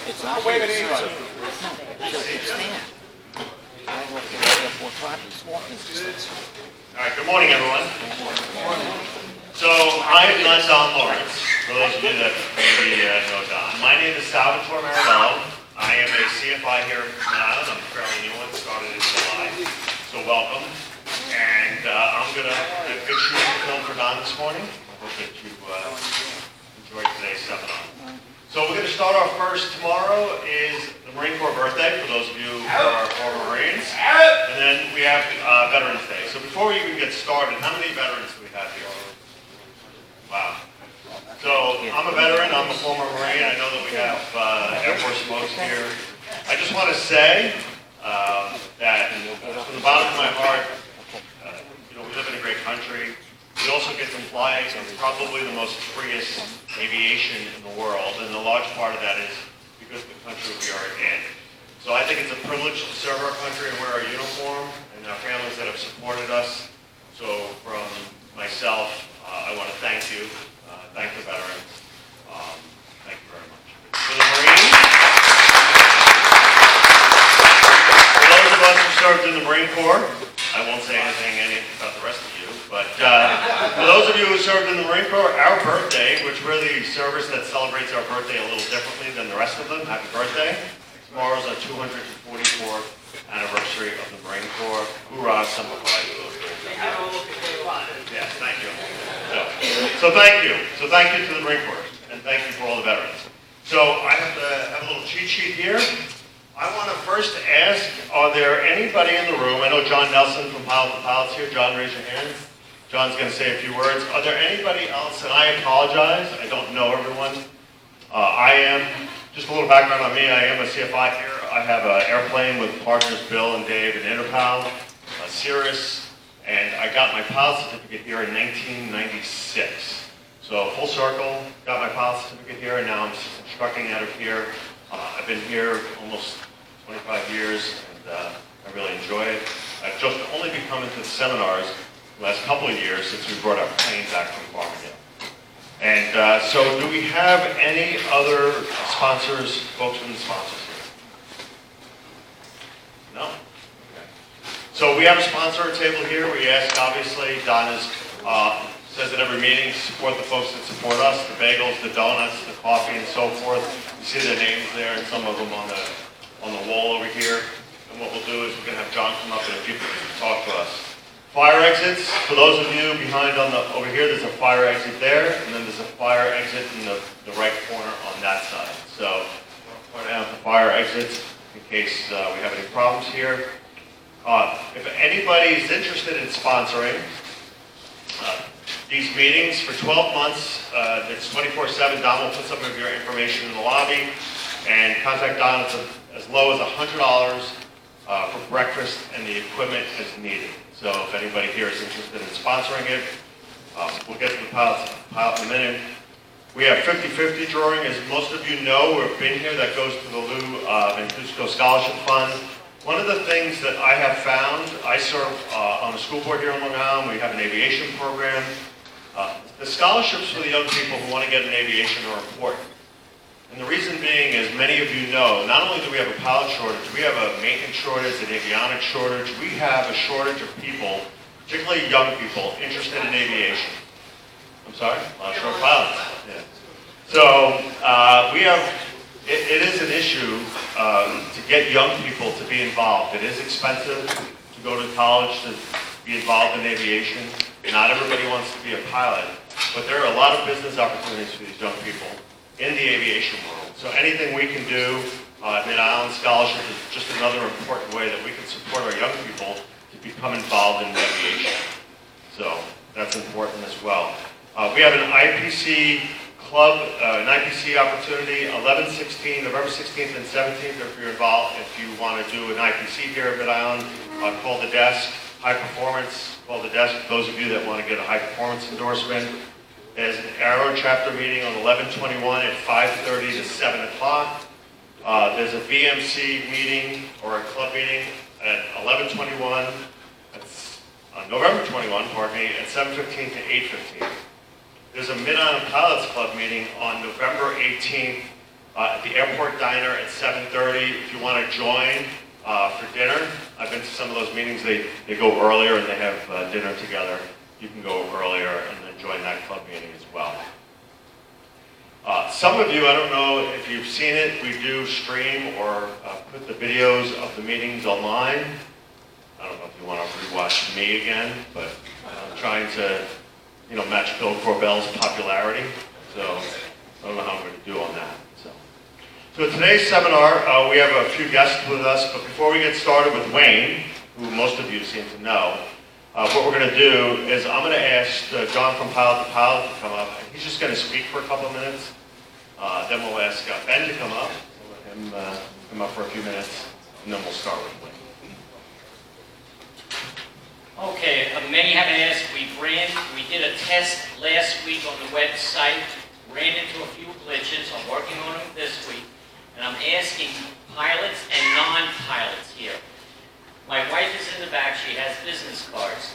It's not waving anybody. No, it's there. All right, good morning, everyone. So, I am not Don Lawrence, for those of you that maybe know Don. My name is Salvatore Marabello. I am a CFI here in Rhode Island. I'm fairly new one, started in July, so welcome. And I'm going to go shoot a film for Don this morning. I hope that you enjoyed today's seminar. So we're going to start off first. Tomorrow is the Marine Corps birthday, for those of you who are former Marines. And then we have Veterans Day. So before we even get started, how many veterans do we have here? Wow. So I'm a veteran, I'm a former Marine. I know that we have Air Force folks here. I just want to say that from the bottom of my heart, we live in a great country. We also get to fly in probably the most freest aviation in the world, and a large part of that is because of the country we are in. So I think it's a privilege to serve our country and wear our uniform, and our families that have supported us. So from myself, I want to thank you, thank the veterans. Thank you very much. For the Marines, for those of us who served in the Marine Corps, I won't say anything about the rest of you, but for those of you who served in the Marine Corps, our birthday, which we're the service that celebrates our birthday a little differently than the rest of them, happy birthday. Tomorrow's our 244th anniversary of the Marine Corps. Hoorah, Semper Fi. Yes, thank you. So thank you. So thank you to the Marine Corps, and thank you for all the veterans. So I have a little cheat sheet here. I want to first ask, are there anybody in the room? I know John Nelson from Pilot to Pilots here. John, raise your hand. John's going to say a few words. Are there anybody else? And I apologize. I don't know everyone. Just a little background on me. I am a CFI here. I have an airplane with partners Bill and Dave and Interpal, Cirrus, and I got my pilot certificate here in 1996. So full circle, got my pilot certificate here, and now I'm instructing out of here. I've been here almost 25 years, and I really enjoy it. I've just only been coming to the seminars the last couple of years since we brought our plane back from Farmingdale. And so do we have any other sponsors, folks from the sponsors here? No? Okay. So we have a sponsor table here. We ask, obviously, Don says at every meeting, to support the folks that support us, the bagels, the donuts, the coffee, and so forth. You see their names there, and some of them on the wall over here. And what we'll do is we're going to have John come up in a few minutes to talk to us. Fire exits, for those of you behind over here, there's a fire exit there, and then there's a fire exit in the right corner on that side. So point out the fire exits in case we have any problems here. If anybody is interested in sponsoring these meetings for 12 months, it's 24/7. Don will put some of your information in the lobby, and contact Don. It's as low as $100 for breakfast and the equipment as needed. So if anybody here is interested in sponsoring it, we'll get to the pilot in a minute. We have 50-50 drawing. As most of you know, we've been here. That goes to the Lou Mancuso Scholarship Fund. One of the things that I have found, I serve on the school board here in Long Island. We have an aviation program. The scholarships for the young people who want to get in aviation are important. And the reason being, as many of you know, not only do we have a pilot shortage, we have a maintenance shortage, an avionics shortage. We have a shortage of people, particularly young people, interested in aviation. I'm sorry? Short pilots. Yeah. So it is an issue to get young people to be involved. It is expensive to go to college to be involved in aviation. Not everybody wants to be a pilot, but there are a lot of business opportunities for these young people in the aviation world. So anything we can do, Mid-Island Scholarship is just another important way that we can support our young people to become involved in aviation. So that's important as well. We have an IPC club, an IPC opportunity, November 16th and 17th. If you're involved, if you want to do an IPC here at Mid-Island, call the desk. High performance, call the desk. For those of you that want to get a high performance endorsement. There's an Aero chapter meeting on 11/21 at 5:30 to 7 o'clock. There's a VMC meeting or a club meeting at 11/21. That's November 21, pardon me, at 7:15 to 8:15. There's a Mid-Island Pilots Club meeting on November 18th at the airport diner at 7:30. If you want to join for dinner, I've been to some of those meetings. They go earlier and they have dinner together. You can go earlier and then join that club meeting as well. Some of you, I don't know if you've seen it, we do stream or put the videos of the meetings online. I don't know if you want to rewatch me again, but I'm trying to, match Bill Corbell's popularity. So I don't know how I'm going to do on that. So today's seminar, we have a few guests with us, but before we get started with Wayne, who most of you seem to know, what we're going to do is I'm going to ask John from Pilot to Pilot to come up, and he's just going to speak for a couple of minutes. Then we'll ask Ben to come up. We'll let him come up for a few minutes, and then we'll start with Wayne. Okay, many have asked, we did a test last week on the website, ran into a few glitches. I'm working on them this week, and I'm asking pilots and non-pilots here. My wife is in the back, she has business cards.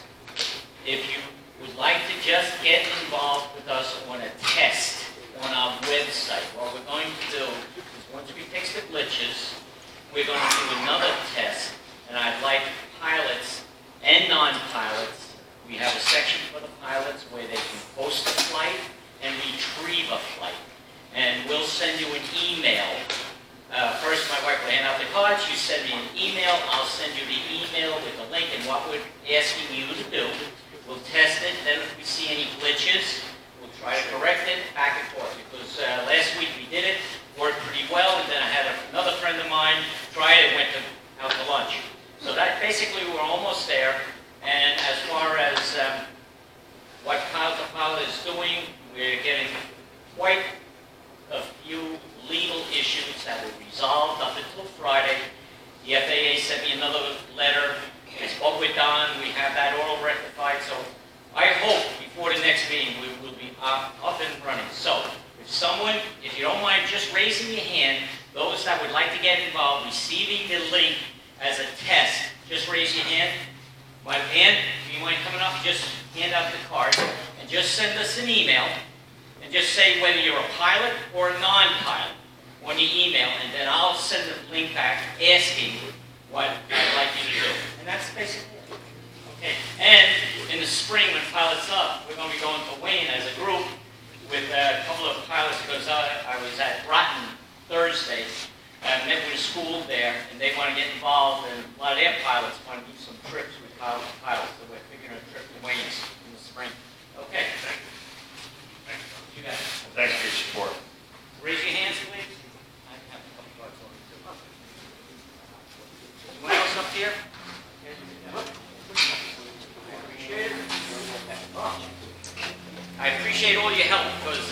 If you would like to just get involved with us on a test on our website, what we're going to do is once we fix the glitches, we're going to do another test, and I'd like pilots and non-pilots. We have a section for the pilots where they can post a flight and retrieve a flight. And we'll send you an email. First, my wife will hand out the cards. You send me an email. I'll send you the email with the link and what we're asking you to do. We'll test it. Then if we see any glitches, we'll try to correct it back and forth. Because last week we did it, worked pretty well, and then I had another friend of mine try it, went out to lunch. So that basically we're almost there. And as far as what Pilot to Pilot is doing, we're getting quite a few legal issues that were resolved up until Friday. The FAA sent me another letter. I spoke with Don. We have that all rectified. So I hope before the next meeting we will be up and running. So if you don't mind just raising your hand, those that would like to get involved, receiving the link as a test, just raise your hand. My hand, if you mind coming up, just hand out the card and just send us an email and just say whether you're a pilot or a non-pilot on your email, and then I'll send the link back asking what I'd like you to do. And that's basically it. Okay. And in the spring when Pilot's Up, we're going to be going to Wayne as a group with a couple of pilots because I was at Groton Thursday. I met with a school there, and they want to get involved, and a lot of their pilots want to do some trips with pilots, so we're figuring a trip to Wayne's in the spring. Okay. Thank you. You got it. Thanks for your support. Raise your hands, please. I have a couple cards on me, too. Anyone else up here? Appreciate it. I appreciate all your help, because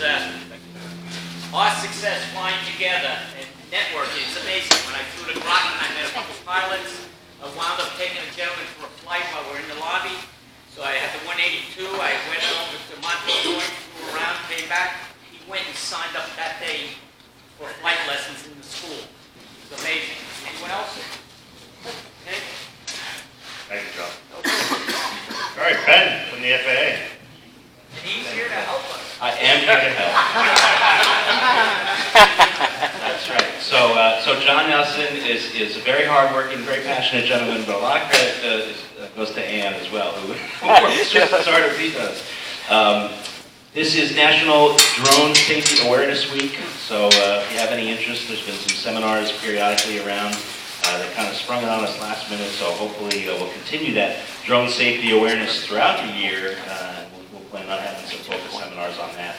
our success flying together and networking, it's amazing. When I flew to Groton, I met a couple pilots. I wound up taking a gentleman for a flight while we're in the lobby. So I had the 182. I went over to Montauk, flew around, came back. He went and signed up that day for flight lessons in the school. It's amazing. Anyone else? Okay. Thank you, John. All right, Ben from the FAA. And he's here to help us. I am here to help. That's right. So John Nelson is a very hardworking, very passionate gentleman, but a lot of credit goes to Ann as well, who works just as hard as he does. This is National Drone Safety Awareness Week, so if you have any interest, there's been some seminars periodically around that kind of sprung on us last minute, so hopefully we'll continue that drone safety awareness throughout the year. We'll plan on having some focus seminars on that.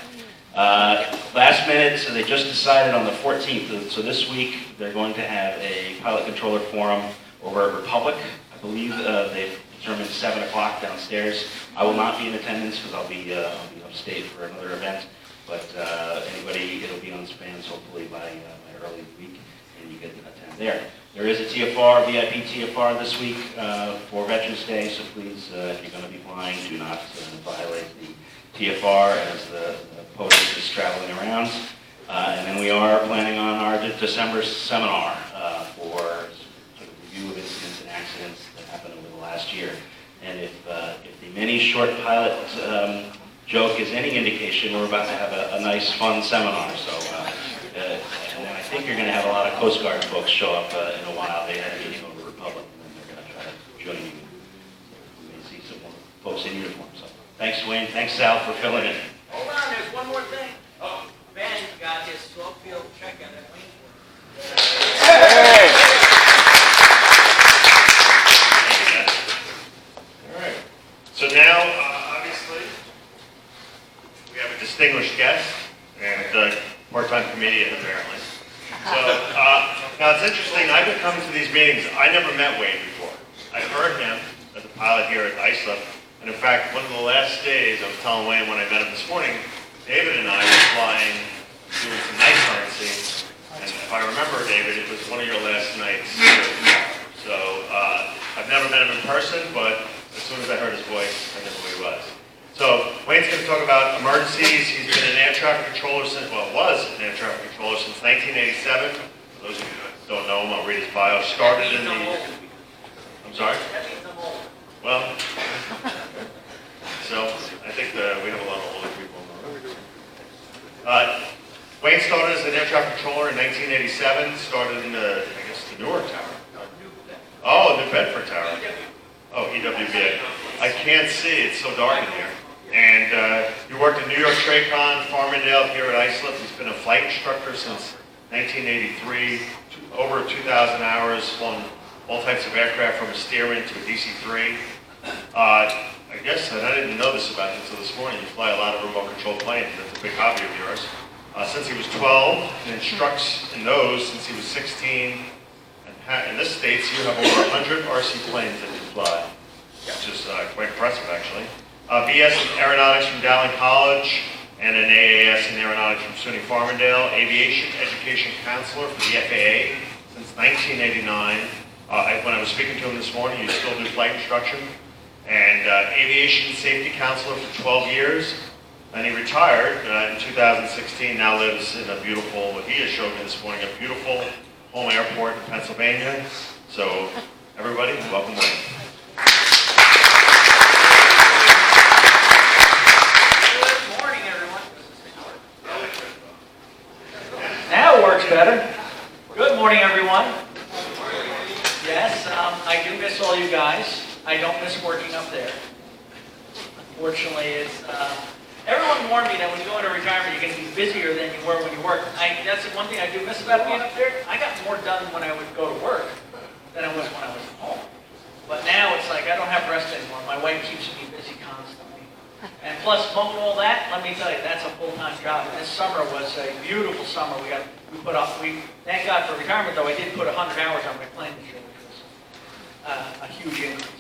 Last minute, so they just decided on the 14th, so this week they're going to have a pilot controller forum over at Republic. I believe they've determined 7 o'clock downstairs. I will not be in attendance because I'll be upstate for another event, but anybody, it'll be on spans hopefully by early week, and you get to attend there. There is a TFR, VIP TFR this week for Veterans Day, so please, if you're going to be flying, do not violate the TFR as the POTUS is traveling around. And then we are planning on our December seminar for sort of review of incidents and accidents that happened over the last year. And if the mini short pilot joke is any indication, we're about to have a nice, fun seminar. So, and then I think you're going to have a lot of Coast Guard folks show up in a while. They had a meeting over Republic, and then they're going to try to join you. We may see some more folks in uniform. So thanks, Dwayne. Thanks, Sal, for filling in. Hold on, there's one more thing. Oh, Ben got his 12-field check-in at Waynesburg. All right. So now, obviously, we have a distinguished guest and part-time comedian, apparently. So now it's interesting. I've been coming to these meetings. I never met Wayne before. I've heard him as a pilot here at Islip. And in fact, one of the last days, I was telling Wayne when I met him this morning, David and I were flying, doing some night currency. And if I remember, David, it was one of your last nights here. So I've never met him in person, but as soon as I heard his voice, I knew who he was. So Wayne's going to talk about emergencies. He's been an air traffic controller since, well, was an air traffic controller since 1987. For those of you that don't know him, I'll read his bio. Started in the, I'm sorry? That means I'm old. Well, so I think we have a lot of older people in the room. Wayne started as an air traffic controller in 1987. Started in the, I guess, the Newark Tower. Oh, New Bedford Tower. Oh, EWBA. I can't see, it's so dark in here. And he worked at New York Tracon, Farmingdale here at Islip. He's been a flight instructor since 1983, over 2,000 hours, flown all types of aircraft from a Stearman to a DC-3. I guess, and I didn't know this about you until this morning, you fly a lot of remote control planes. That's a big hobby of yours. Since he was 12, and instructs in those since he was 16. In this States, you have over 100 RC planes that you fly, which is quite impressive, actually. BS in Aeronautics from Dowling College, and an AAS in Aeronautics from SUNY Farmingdale. Aviation Education Counselor for the FAA since 1989. When I was speaking to him this morning, you still do flight instruction. And Aviation Safety Counselor for 12 years. And he retired in 2016, now lives in a beautiful, what he has showed me this morning, a beautiful home airport in Pennsylvania. So, everybody, welcome Wayne. Good morning, everyone. Now it works better. Good morning, everyone. Yes, I do miss all you guys. I don't miss working up there. Unfortunately, it's everyone warned me that when you go into retirement, you're going to be busier than you were when you work. That's the one thing I do miss about being up there. I got more done when I would go to work than I was when I was at home. But now it's like I don't have rest anymore. My wife keeps me busy constantly. And plus, mowing all that, let me tell you, that's a full-time job. And this summer was a beautiful summer. We thank God for retirement, though, I did put 100 hours on my plane this year, which was a huge increase.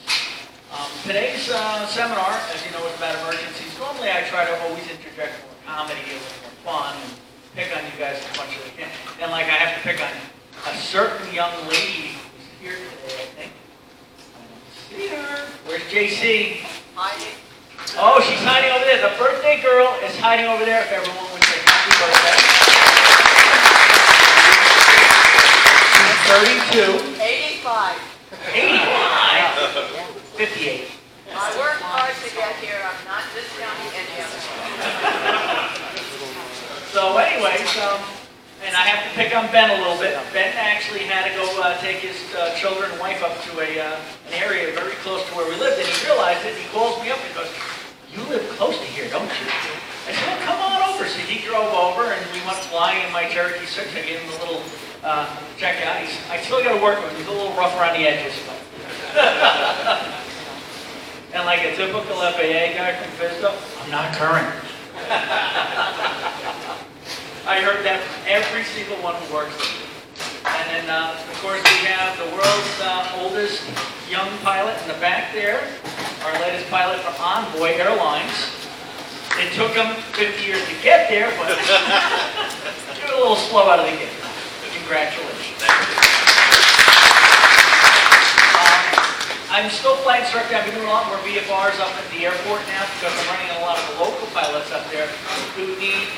Today's seminar, as you know, is about emergencies. Normally I try to always interject more comedy, a little more fun, and pick on you guys as much as I can. And like I have to pick on a certain young lady who's here today, I think. See her. Where's JC? Hiding. Oh, she's hiding over there. The birthday girl is hiding over there, if everyone would say happy birthday. She's 32. 85. 85? 58. I worked hard to get here. I'm not discounting any of it. So anyways, and I have to pick on Ben a little bit. Ben actually had to go take his children and wife up to an area very close to where we lived, and he realized it. He calls me up and goes, "You live close to here, don't you?" I said, "Well, come on over." So he drove over, and we went flying in my Cherokee 6. I gave him a little check out. I still got to work with him. He's a little rough around the edges. And like a typical FAA guy from Vista, I'm not current. I heard that from every single one who works there. And then, of course, we have the world's oldest young pilot in the back there, our latest pilot from Envoy Airlines. It took him 50 years to get there, but you're a little slow out of the gate. Congratulations. I'm still flight instructor. I've been doing a lot more VFRs up at the airport now because I'm running a lot of the local pilots up there who need,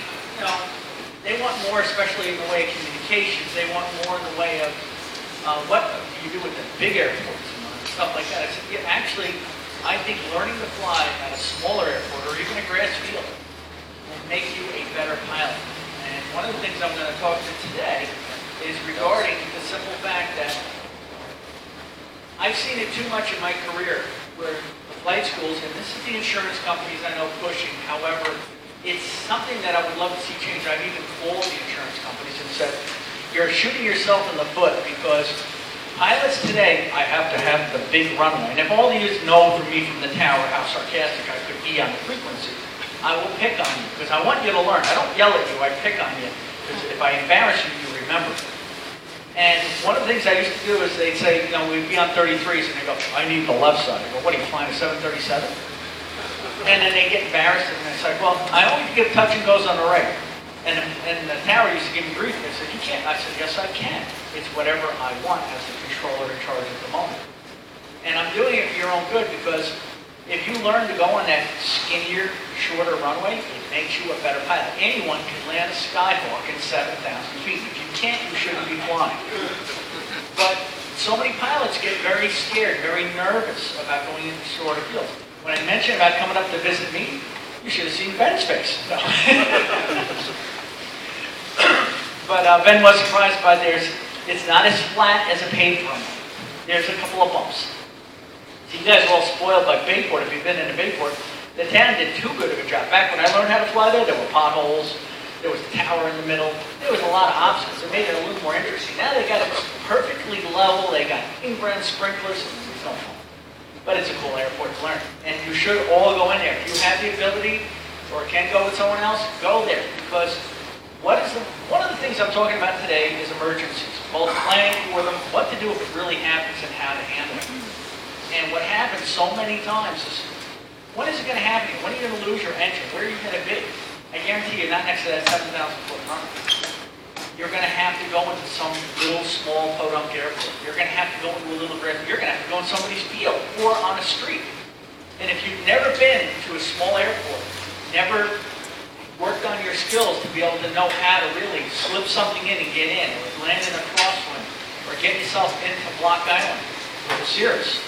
they want more, especially in the way of communications. They want more in the way of what you do with the big airports and stuff like that. I said, yeah, actually, I think learning to fly at a smaller airport or even a grass field will make you a better pilot. And one of the things I'm going to talk to today is regarding the simple fact that I've seen it too much in my career where the flight schools, and this is the insurance companies I know pushing, however, it's something that I would love to see change. I've even called the insurance companies and said, you're shooting yourself in the foot because pilots today, I have to have the big runway. And if all you know from me from the tower how sarcastic I could be on the frequency, I will pick on you because I want you to learn. I don't yell at you, I pick on you. Because if I embarrass you, you remember. And one of the things I used to do is they'd say, you know, we'd be on 33s and they go, I need the left side. I go, what are you flying, a 737? And then they get embarrassed and it's like, well, I only give touch and goes on the right. And the tower used to give me grief. They said, you can't. I said, yes, I can. It's whatever I want as the controller in charge at the moment. And I'm doing it for your own good because if you learn to go on that skinnier, shorter runway, it makes you a better pilot. Anyone can land a Skyhawk at 7,000 feet. If you can't, you shouldn't be flying. But so many pilots get very scared, very nervous about going into shorter fields. When I mentioned about coming up to visit me, you should have seen Ben's face. No. But Ben was surprised by it's not as flat as a paved runway. There's a couple of bumps. So you guys are all spoiled by Bayport. If you've been in a Bayport, the town did too good of a job. Back when I learned how to fly there were potholes, there was a tower in the middle, there was a lot of obstacles. It made it a little more interesting. Now they got it perfectly level, they got inground sprinklers, it's no fun. But it's a cool airport to learn. And you should all go in there. If you have the ability or can go with someone else, go there. Because one of the things I'm talking about today is emergencies. Both planning for them, what to do if it really happens, and how to handle it. And what happens so many times is, when is it going to happen? When are you going to lose your engine? Where are you going to be? I guarantee you're not next to that 7,000 foot runway. You're going to have to go into some little small podunk airport. You're going to have to go into a little airport. You're going to have to go in somebody's field or on a street. And if you've never been to a small airport, never worked on your skills to be able to know how to really slip something in and get in, or land in a crosswind, or get yourself into Block Island or the Cirrus.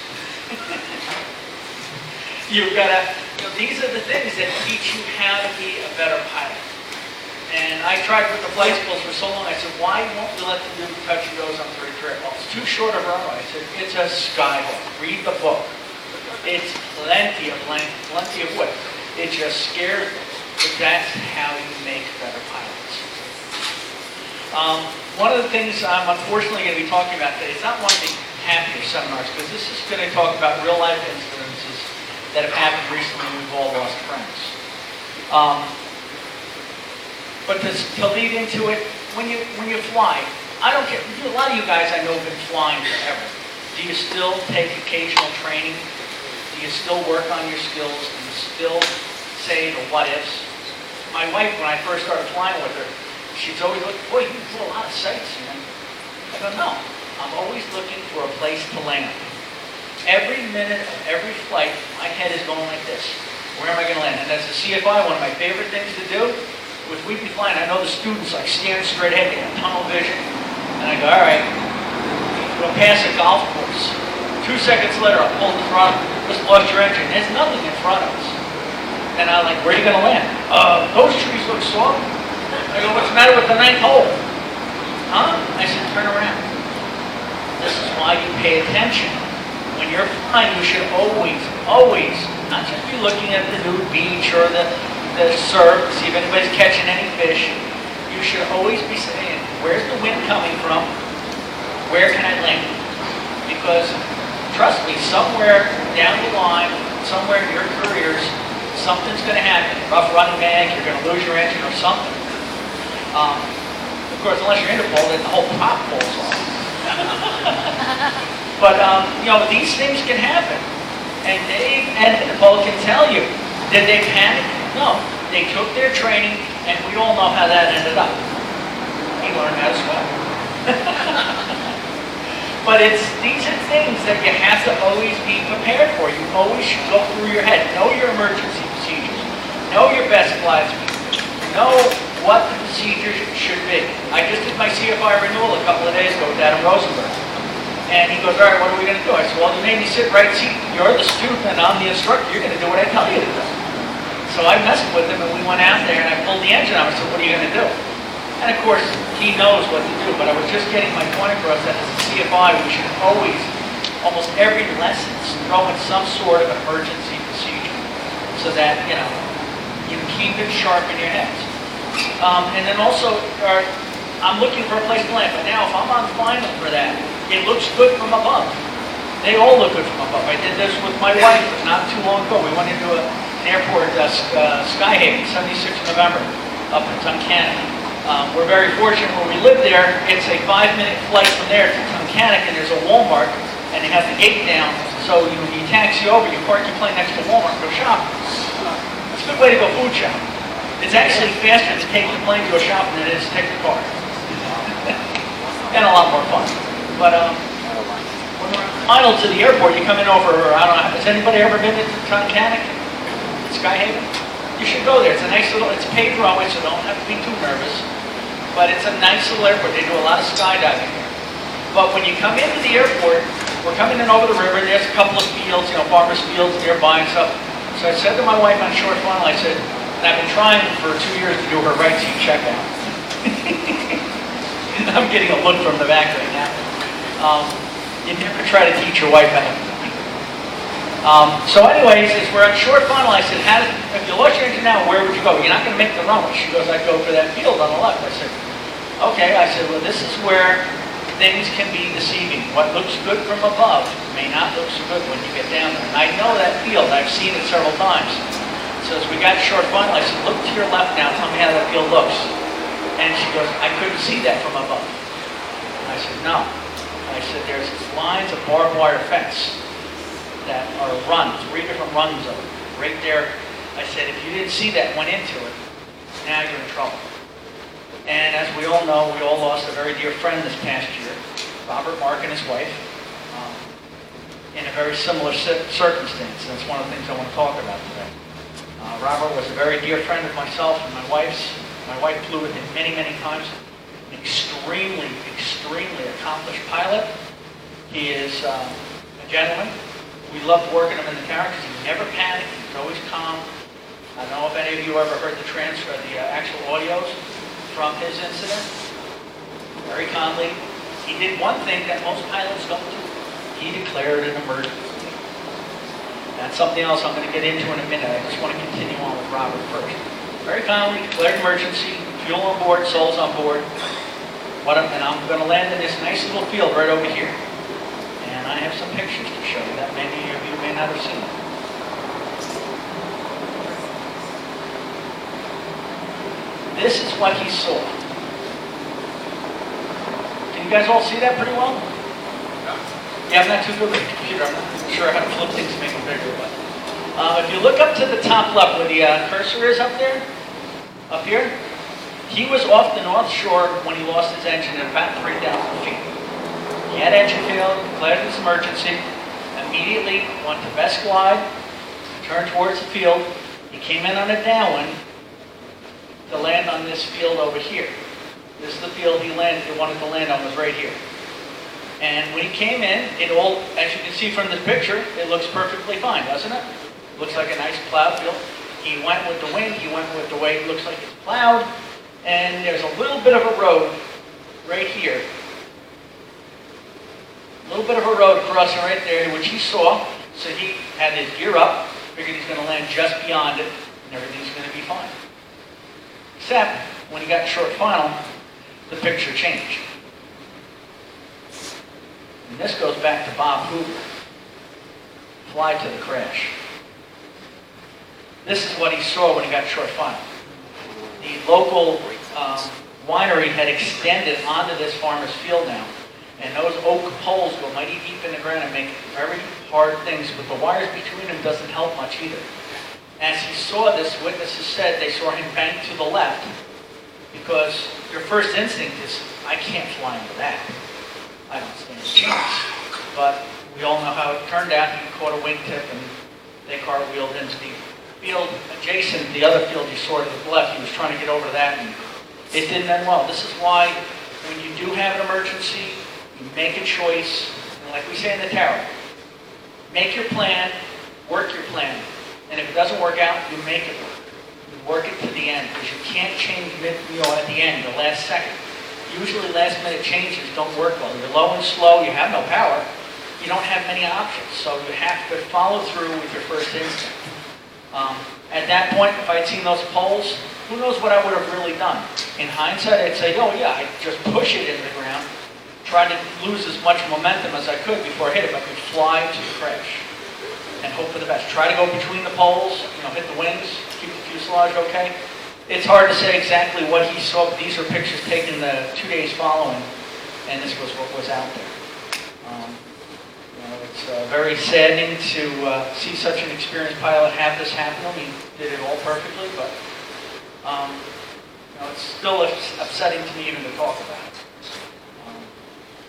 You've got to, these are the things that teach you how to be a better pilot. And I tried with the flight schools for so long, I said, why won't we let them do touch and goes on 33? Well, it's too short a runway. I said, it's a Skyhawk. Read the book. It's plenty of length, plenty of width. It just scares them. But that's how you make better pilots. One of the things I'm unfortunately going to be talking about today, it's not one of the happier seminars, because this is going to talk about real life incidences that have happened recently. We've all lost friends. But to lead into it, when you fly, I don't care. A lot of you guys I know have been flying forever. Do you still take occasional training? Do you still work on your skills? Do you still say the what ifs? My wife, when I first started flying with her, she's always looking, boy, you do a lot of sights, you know. I go, no. I'm always looking for a place to land. Every minute of every flight, my head is going like this. Where am I going to land? And as a CFI, one of my favorite things to do, if we'd be flying, I know the students like stand straight ahead, they have tunnel vision. And I go, all right, we'll pass a golf course. 2 seconds later, I'll pull the throttle, just lost your engine. There's nothing in front of us. And I'm like, where are you going to land? Those trees look soft. I go, what's the matter with the 9th hole? Huh? I said, turn around. This is why you pay attention. When you're flying, you should always, not just be looking at the new beach or the surf, see if anybody's catching any fish. You should always be saying, where's the wind coming from? Where can I land? Because, trust me, somewhere down the line, somewhere in your careers, something's going to happen. Rough running mag, you're going to lose your engine or something. Of course, unless you're Interpol, then the whole top falls off. But, these things can happen. And Dave and Interpol can tell you, did they panic? No. They took their training, and we all know how that ended up. He learned how to swim. But these are things that you have to always be prepared for. You always should go through your head. Know your emergency procedures. Know your best flight speed. Know what the procedures should be. I just did my CFI renewal a couple of days ago with Adam Rosenberg. And he goes, all right, what are we going to do? I said, well, you made me sit right seat. You're the student and I'm the instructor. You're going to do what I tell you to do. So I messed with him and we went out there and I pulled the engine out. I said, what are you going to do? And of course, he knows what to do, but I was just getting my point across that as a CFI, we should always, almost every lesson, throw in some sort of emergency procedure so that, you keep it sharp in your heads. And then also, I'm looking for a place to land, but now if I'm on final for that, it looks good from above. They all look good from above. I did this with my wife not too long ago. We went into an airport, Skyhaven, 76 November, up in Tunkhannock. We're very fortunate where we live there. It's a 5-minute flight from there to Tunkhannock, and there's a Walmart, and they have the gate down. So you taxi over, you park your plane next to Walmart, and go shopping. It's a good way to go food shopping. It's actually faster to take the plane to go shopping than it is to take the car. And a lot more fun. But when we're final to the airport, you come in over, I don't know, has anybody ever been to Tunkhannock? Skyhaven? You should go there. It's a nice little, it's a paved runway, so don't have to be too nervous. But it's a nice little airport. They do a lot of skydiving there. But when you come into the airport, we're coming in over the river. There's a couple of fields, farmers' fields nearby and stuff. So I said to my wife on short funnel, I said, and I've been trying for 2 years to do her right seat checkout. I'm getting a look from the back right now. You never try to teach your wife how to do it. So anyways, as we're on short funnel, I said, if you lost your engine now, where would you go? You're not going to make the runway. She goes, I'd go for that field on the left. I said, okay. I said, well, this is where things can be deceiving. What looks good from above may not look so good when you get down there. And I know that field. I've seen it several times. So as we got short funnel, I said, look to your left now. Tell me how that field looks. And she goes, I couldn't see that from above. I said, no. I said, there's lines of barbed wire fence that are run, 3 different runs of it, right there. I said, if you didn't see that, went into it, now you're in trouble. And as we all know, we all lost a very dear friend this past year, Robert Mark and his wife, in a very similar circumstance. And that's one of the things I want to talk about today. Robert was a very dear friend of myself and my wife's. My wife flew with him many, many times. An extremely, extremely accomplished pilot. He is a gentleman. We loved working him in the tower because he never panicked. He was always calm. I don't know if any of you ever heard the transfer, the actual audios from his incident. Very calmly. He did one thing that most pilots don't do. He declared an emergency. That's something else I'm going to get into in a minute. I just want to continue on with Robert first. Very calmly declared emergency. Fuel on board, souls on board. And I'm going to land in this nice little field right over here. And I have some pictures to show you that many of you may not have seen. This is what he saw. Can you guys all see that pretty well? Yeah, I'm not too good with the computer. I'm not sure how to flip things to make them bigger. But if you look up to the top left where the cursor is up there, up here, he was off the North Shore when he lost his engine at about 3,000 feet. He had engine failure, declared his emergency, immediately went to best glide, turned towards the field. He came in on a downwind to land on this field over here. This is the field he wanted to land on, was right here. And when he came in, it all, as you can see from the picture, it looks perfectly fine, doesn't it? Looks like a nice plowed field. He went with the wind, he went with the way it looks like it's plowed, and there's a little bit of a road right here. A little bit of a road crossing right there, which he saw, so he had his gear up, figured he's going to land just beyond it, and everything's going to be fine. Except, when he got short final, the picture changed. And this goes back to Bob Hoover. Fly to the crash. This is what he saw when he got short final. The local winery had extended onto this farmer's field now, and those oak poles go mighty deep in the ground and make very hard things, but the wires between them doesn't help much either. As he saw this, witnesses said they saw him bang to the left, because your first instinct is, I can't fly into that. I don't stand a chance. But we all know how it turned out. He caught a wingtip and they cartwheeled into the field adjacent, the other field you saw to the left. He was trying to get over that and it didn't end well. This is why when you do have an emergency, you make a choice. And like we say in the tower, make your plan, work your plan. And if it doesn't work out, you make it work. You work it to the end, because you can't change at the end, the last second. Usually last minute changes don't work well. You're low and slow, you have no power, you don't have many options. So you have to follow through with your first instinct. At that point, if I had seen those poles, who knows what I would have really done. In hindsight, I'd say, oh yeah, I'd just push it into the ground, try to lose as much momentum as I could before I hit it, but I could fly to the crash and hope for the best. Try to go between the poles, hit the wings, keep the fuselage okay. It's hard to say exactly what he saw, but these are pictures taken the 2 days following, and this was what was out there. It's very saddening to see such an experienced pilot have this happen. He did it all perfectly, but it's still upsetting to me even to talk about it.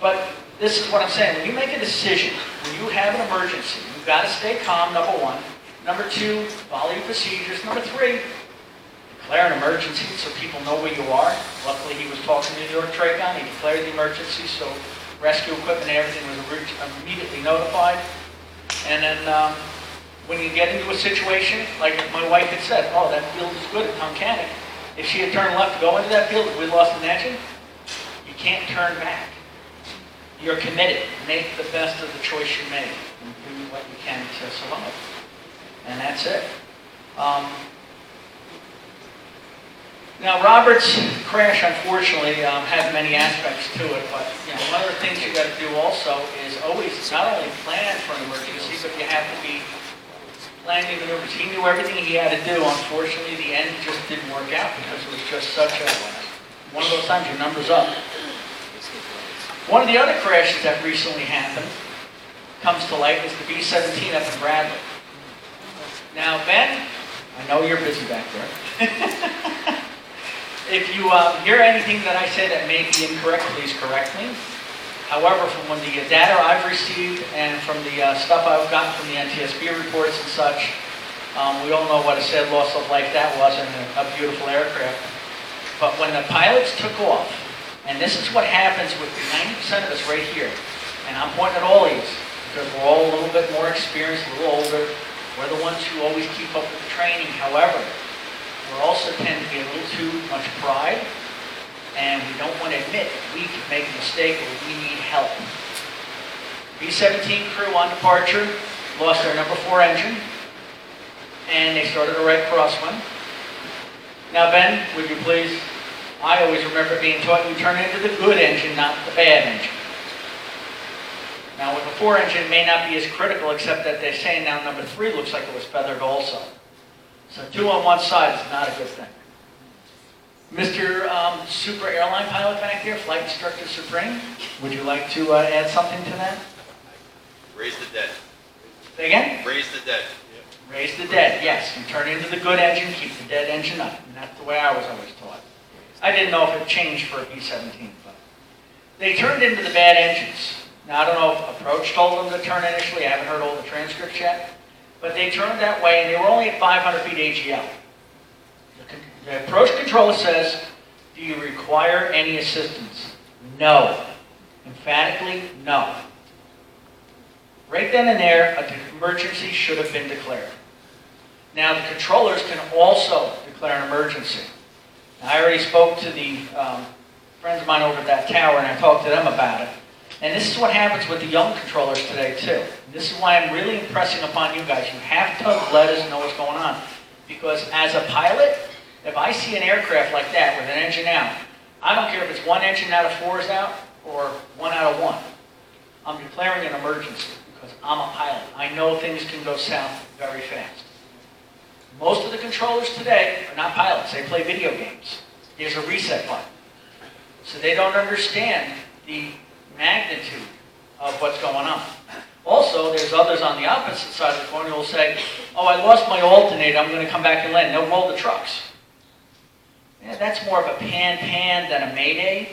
But this is what I'm saying. When you make a decision, when you have an emergency, you've got to stay calm, number one. Number two, follow your procedures. Number three, declare an emergency so people know where you are. Luckily, he was talking to New York Tracon. He declared the emergency, so rescue equipment and everything was immediately notified. And then when you get into a situation, like my wife had said, oh, that field is good at Tunkhannock. If she had turned left to go into that field, if we lost an engine, you can't turn back. You're committed. Make the best of the choice you made and do what you can to survive. And that's it. Now, Robert's crash, unfortunately, had many aspects to it, but one of the things you got to do also is always not only plan for an emergency, but you have to be planning maneuvers. He knew everything he had to do. Unfortunately, the end just didn't work out because it was just such a one of those times your number's up. One of the other crashes that recently happened comes to light is the B-17 up in Bradley. Now, Ben, I know you're busy back there. If you hear anything that I say that may be incorrect, please correct me. However, from the data I've received and from the stuff I've gotten from the NTSB reports and such, we all know what a sad loss of life that was in a beautiful aircraft. But when the pilots took off, and this is what happens with 90% of us right here, and I'm pointing at all of you, because we're all a little bit more experienced, a little older, we're the ones who always keep up with the training. However, we also tend to get a little too much pride, and we don't want to admit that we could make a mistake or we need help. B-17 crew on departure lost their number 4 engine, and they started a right crosswind. Now, Ben, would you please? I always remember being taught you turn into the good engine, not the bad engine. Now, with the 4 engine, it may not be as critical, except that they're saying now number 3 looks like it was feathered also. So 2 on one side is not a good thing. Mr. Super Airline Pilot back here, Flight Instructor Supreme, would you like to add something to that? Raise the dead. Say again? Raise the dead. Raise the dead, yes. You turn into the good engine, keep the dead engine up. And that's the way I was always taught. I didn't know if it changed for a B-17, but they turned into the bad engines. Now, I don't know if approach told them to turn initially. I haven't heard all the transcripts yet. But they turned that way, and they were only at 500 feet AGL. The approach controller says, do you require any assistance? No. Emphatically, no. Right then and there, an emergency should have been declared. Now, the controllers can also declare an emergency. Now, I already spoke to the friends of mine over at that tower, and I talked to them about it. And this is what happens with the young controllers today, too. This is why I'm really impressing upon you guys. You have to let us know what's going on. Because as a pilot, if I see an aircraft like that with an engine out, I don't care if it's 1 engine out of 4 is out or 1 out of 1. I'm declaring an emergency because I'm a pilot. I know things can go south very fast. Most of the controllers today are not pilots. They play video games. There's a reset button. So they don't understand the magnitude of what's going on. Also, there's others on the opposite side of the coin who will say, oh, I lost my alternator, I'm going to come back and land. They'll roll the trucks. Yeah, that's more of a pan than a mayday.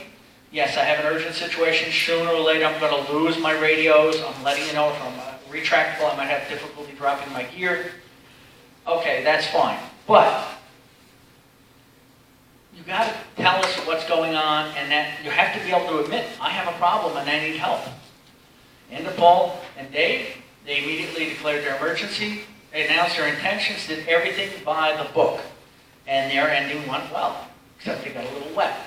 Yes, I have an urgent situation. Sooner or later, I'm going to lose my radios. I'm letting you know if I'm retractable, I might have difficulty dropping my gear. Okay, that's fine. But you got to tell us what's going on, and that you have to be able to admit, I have a problem and I need help. Paul and Dave, they immediately declared their emergency. They announced their intentions, did everything by the book. and their ending went well, except they got a little wet.